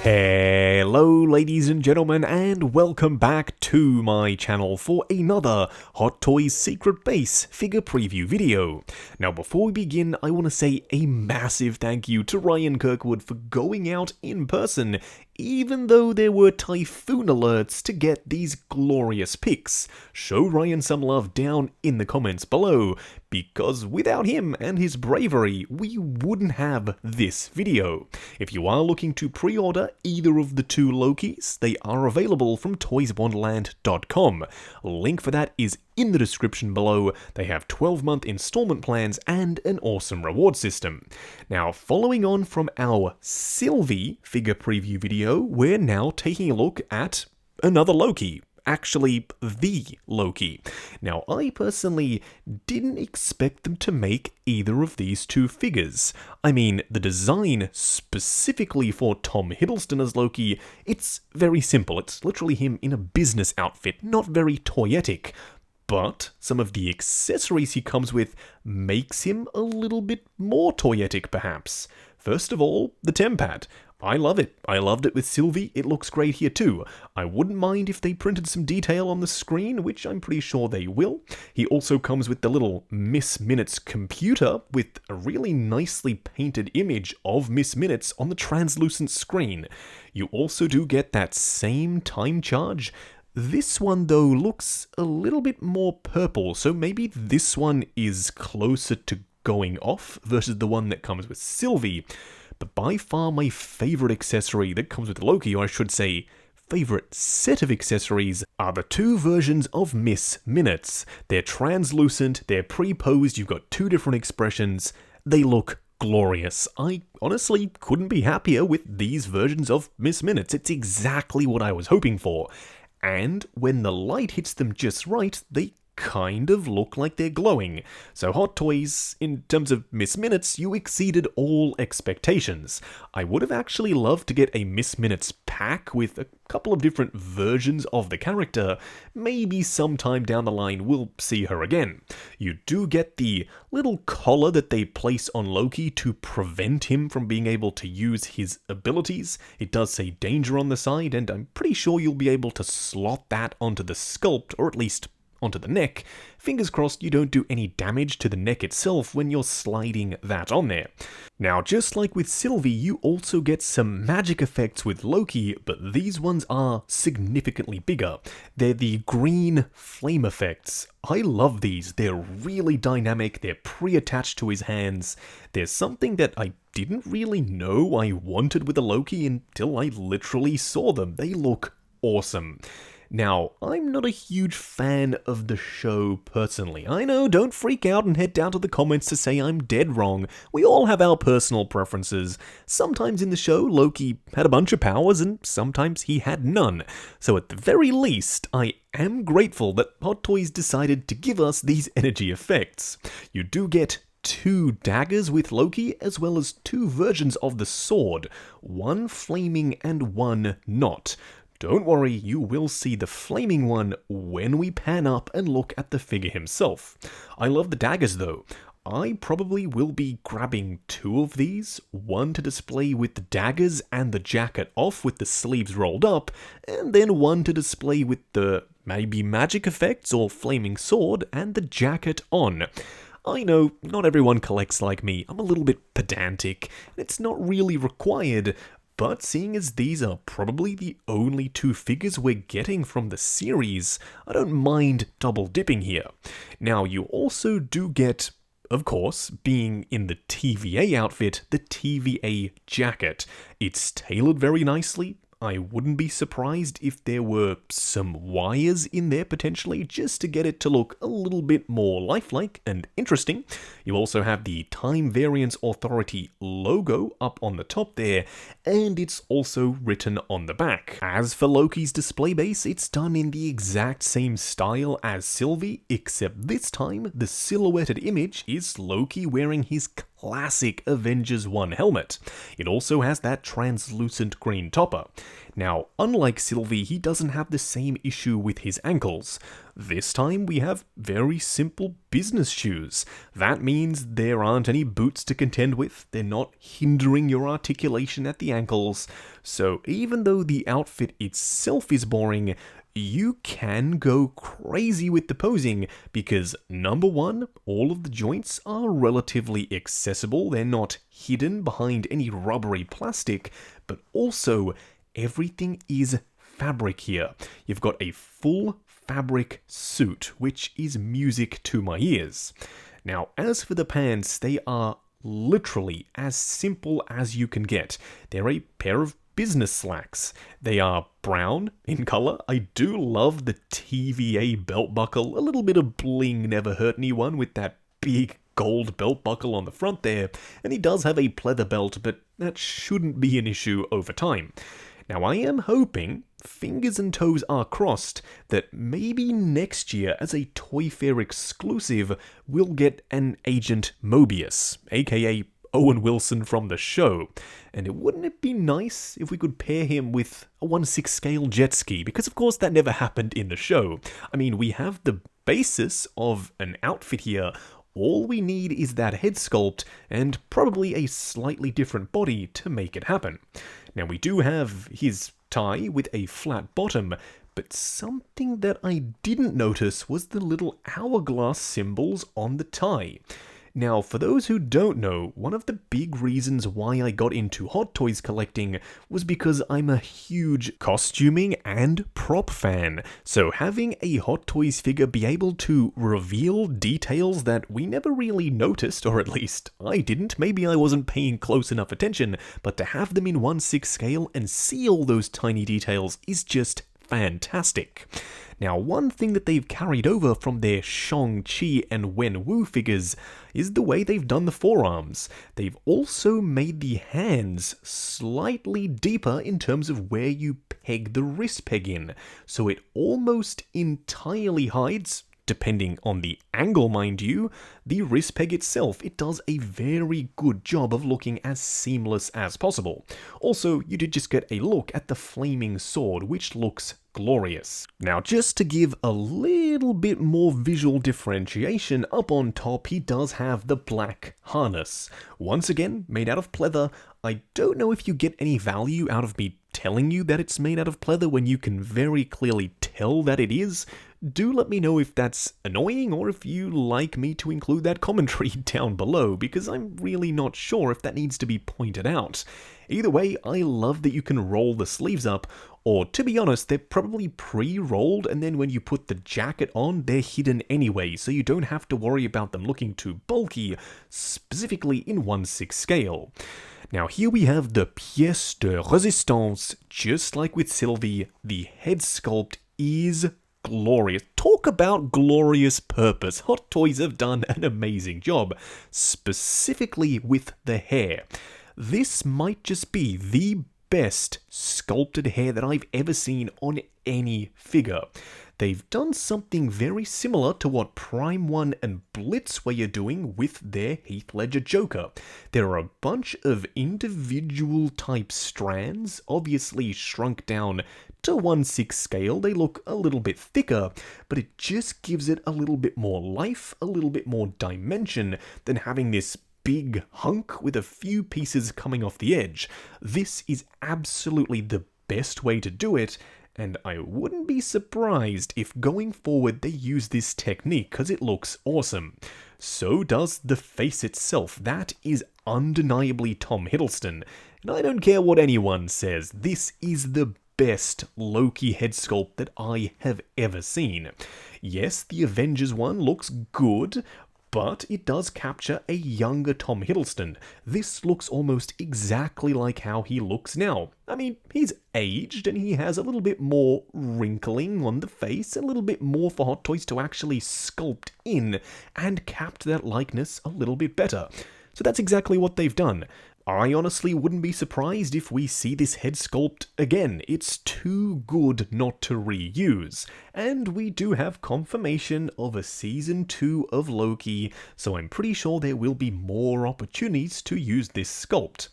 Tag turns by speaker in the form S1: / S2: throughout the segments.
S1: Hello ladies and gentlemen, and welcome back to my channel for another Hot Toys Secret Base figure preview video. Now before we begin, I want to say a massive thank you to Ryan Kirkwood for going out in person, even though there were typhoon alerts, to get these glorious pics. Show Ryan some love down in the comments below, because without him and his bravery, we wouldn't have this video. If you are looking to pre-order either of the two Lokis, they are available from toyswonderland.com. Link for that is in the description below. They have 12-month installment plans and an awesome reward system. Now, following on from our Sylvie figure preview video, we're now taking a look at another Loki. Actually, the Loki. Now, I personally didn't expect them to make either of these two figures. I mean, the design specifically for Tom Hiddleston as Loki, it's very simple. It's literally him in a business outfit, not very toyetic. But some of the accessories he comes with makes him a little bit more toyetic, perhaps. First of all, the Tempad. I love it. I loved it with Sylvie. It looks great here too. I wouldn't mind if they printed some detail on the screen, which I'm pretty sure they will. He also comes with the little Miss Minutes computer with a really nicely painted image of Miss Minutes on the translucent screen. You also do get that same time charge. This one though looks a little bit more purple, so maybe this one is closer to going off versus the one that comes with Sylvie. But by far my favorite accessory that comes with Loki, or I should say, favorite set of accessories, are the two versions of Miss Minutes. They're translucent, they're pre-posed, you've got two different expressions, they look glorious. I honestly couldn't be happier with these versions of Miss Minutes. It's exactly what I was hoping for. And when the light hits them just right, they kind of look like they're glowing. So Hot Toys, in terms of Miss Minutes, you exceeded all expectations. I would have actually loved to get a Miss Minutes pack with a couple of different versions of the character. Maybe sometime down the line we'll see her again. You do get the little collar that they place on Loki to prevent him from being able to use his abilities. It does say danger on the side, and I'm pretty sure you'll be able to slot that onto the sculpt, or at least onto the neck. Fingers crossed you don't do any damage to the neck itself when you're sliding that on there. Now, just like with Sylvie, you also get some magic effects with Loki, but these ones are significantly bigger. They're the green flame effects. I love these. They're really dynamic, they're pre-attached to his hands. There's something that I didn't really know I wanted with a Loki until I literally saw them. They look awesome. Now, I'm not a huge fan of the show personally. I know, don't freak out and head down to the comments to say I'm dead wrong. We all have our personal preferences. Sometimes in the show, Loki had a bunch of powers and sometimes he had none. So at the very least, I am grateful that Hot Toys decided to give us these energy effects. You do get two daggers with Loki, as well as two versions of the sword, one flaming and one not. Don't worry, you will see the flaming one when we pan up and look at the figure himself. I love the daggers though. I probably will be grabbing two of these, one to display with the daggers and the jacket off with the sleeves rolled up, and then one to display with the maybe magic effects or flaming sword and the jacket on. I know, not everyone collects like me. I'm a little bit pedantic, and it's not really required. But seeing as these are probably the only two figures we're getting from the series, I don't mind double dipping here. Now, you also do get, of course, being in the TVA outfit, the TVA jacket. It's tailored very nicely. I wouldn't be surprised if there were some wires in there potentially, just to get it to look a little bit more lifelike and interesting. You also have the Time Variance Authority logo up on the top there, and it's also written on the back. As for Loki's display base, it's done in the exact same style as Sylvie, except this time the silhouetted image is Loki wearing his classic Avengers 1 helmet. It also has that translucent green topper. Now, unlike Sylvie, he doesn't have the same issue with his ankles. This time we have very simple business shoes. That means there aren't any boots to contend with, they're not hindering your articulation at the ankles, so even though the outfit itself is boring, you can go crazy with the posing because number one, all of the joints are relatively accessible, they're not hidden behind any rubbery plastic, but also everything is fabric here. You've got a full fabric suit, which is music to my ears. Now, as for the pants, they are literally as simple as you can get. They're a pair of business slacks. They are brown in color. I do love the TVA belt buckle. A little bit of bling never hurt anyone with that big gold belt buckle on the front there. And he does have a pleather belt, but that shouldn't be an issue over time. Now, I am hoping, fingers and toes are crossed, that maybe next year, as a Toy Fair exclusive, we'll get an Agent Mobius, aka Owen Wilson from the show. And wouldn't it be nice if we could pair him with a 1/6 scale jet ski? Because of course that never happened in the show. I mean, we have the basis of an outfit here. All we need is that head sculpt and probably a slightly different body to make it happen. Now, we do have his tie with a flat bottom, but something that I didn't notice was the little hourglass symbols on the tie. Now, for those who don't know, one of the big reasons why I got into Hot Toys collecting was because I'm a huge costuming and prop fan. So having a Hot Toys figure be able to reveal details that we never really noticed, or at least I didn't, maybe I wasn't paying close enough attention, but to have them in 1/6 scale and see all those tiny details is just fantastic. Now, one thing that they've carried over from their Shang-Chi and Wen-Wu figures is the way they've done the forearms. They've also made the hands slightly deeper in terms of where you peg the wrist peg in, so it almost entirely hides, depending on the angle mind you, the wrist peg itself. It does a very good job of looking as seamless as possible. Also, you did just get a look at the flaming sword, which looks glorious. Now, just to give a little bit more visual differentiation, up on top he does have the black harness. Once again, made out of pleather. I don't know if you get any value out of me telling you that it's made out of pleather when you can very clearly tell that it is. Do let me know if that's annoying or if you like me to include that commentary down below, because I'm really not sure if that needs to be pointed out. Either way, I love that you can roll the sleeves up, or to be honest, they're probably pre-rolled, and then when you put the jacket on, they're hidden anyway, so you don't have to worry about them looking too bulky, specifically in 1/6 scale. Now here we have the pièce de résistance. Just like with Sylvie, the head sculpt is glorious. Talk about glorious purpose. Hot Toys have done an amazing job, specifically with the hair. This might just be the best sculpted hair that I've ever seen on any figure. They've done something very similar to what Prime 1 and Blitzway are doing with their Heath Ledger Joker. There are a bunch of individual type strands, obviously shrunk down to 1/6 scale. They look a little bit thicker, but it just gives it a little bit more life, a little bit more dimension than having this big hunk with a few pieces coming off the edge. This is absolutely the best way to do it, and I wouldn't be surprised if going forward they use this technique because it looks awesome. So does the face itself. That is undeniably Tom Hiddleston, and I don't care what anyone says, this is the best Loki head sculpt that I have ever seen. Yes, the Avengers one looks good, but it does capture a younger Tom Hiddleston. This looks almost exactly like how he looks now. I mean, he's aged and he has a little bit more wrinkling on the face, a little bit more for Hot Toys to actually sculpt in and capture that likeness a little bit better. So that's exactly what they've done. I honestly wouldn't be surprised if we see this head sculpt again. It's too good not to reuse. And we do have confirmation of a season 2 of Loki, so I'm pretty sure there will be more opportunities to use this sculpt.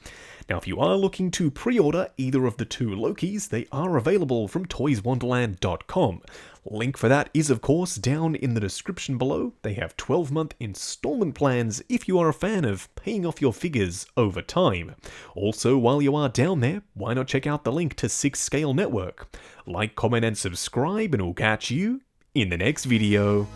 S1: Now, if you are looking to pre-order either of the two Lokis, they are available from toyswonderland.com. Link for that is, of course, down in the description below. They have 12-month installment plans if you are a fan of paying off your figures over time. Also, while you are down there, why not check out the link to 6 Scale Network? Like, comment, and subscribe, and we'll catch you in the next video.